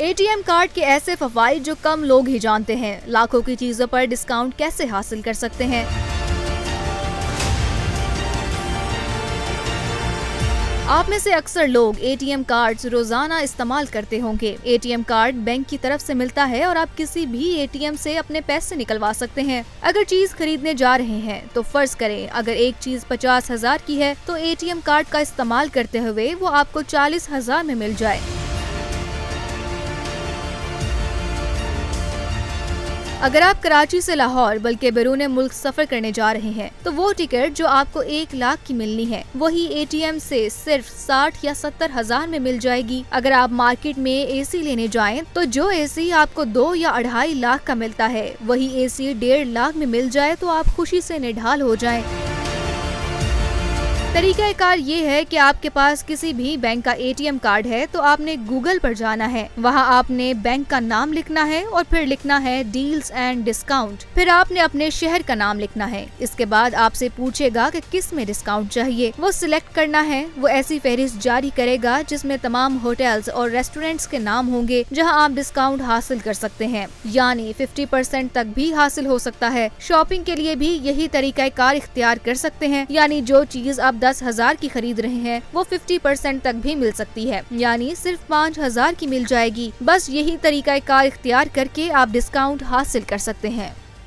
ATM card के ऐसे फवाइद जो कम लोग ही जानते हैं। लाखों की चीजों पर डिस्काउंट कैसे हासिल कर सकते हैं। आप में से अक्सर लोग एटीएम कार्ड्स रोजाना इस्तेमाल करते होंगे। एटीएम कार्ड बैंक की तरफ से मिलता है और आप किसी भी एटीएम से अपने पैसे निकलवा सकते हैं। अगर चीज खरीदने जा रहे हैं तो फर्ज करें अगर एक चीज 50,000 की है तो एटीएम कार्ड का इस्तेमाल करते हुए वो आपको 40,000 में मिल जाए। अगर आप कराची से लाहौर बल्कि बैरून मुल्क सफर करने जा रहे हैं तो वो टिकट जो आपको 1 लाख की मिलनी है वही एटीएम से सिर्फ 60 या 70,000 में मिल जाएगी। अगर आप मार्केट में एसी लेने जाएं तो जो एसी आपको 2 या 2.5 लाख का मिलता है वही एसी 1.5 लाख में मिल जाए तो आप खुशी से निढाल हो जाएं। तरीका कार ये है कि आपके पास किसी भी बैंक का एटीएम कार्ड है तो आपने गूगल पर जाना है। वहाँ आपने बैंक का नाम लिखना है और फिर लिखना है डील्स एंड डिस्काउंट। फिर आपने अपने शहर का नाम लिखना है। इसके बाद आपसे पूछेगा कि किस में डिस्काउंट चाहिए, वो सिलेक्ट करना है। वो ऐसी फहरिस्त जारी करेगा जिसमें तमाम होटल्स और रेस्टोरेंट्स के नाम होंगे जहाँ आप डिस्काउंट हासिल कर सकते हैं, यानी 50% तक भी हासिल हो सकता है। शॉपिंग के लिए भी यही तरीका कार इख्तियार कर सकते हैं, यानी जो चीज आप 10,000 की खरीद रहे हैं वो 50% तक भी मिल सकती है, यानी सिर्फ 5,000 की मिल जाएगी। बस यही तरीका कार इख्तियार करके आप डिस्काउंट हासिल कर सकते हैं।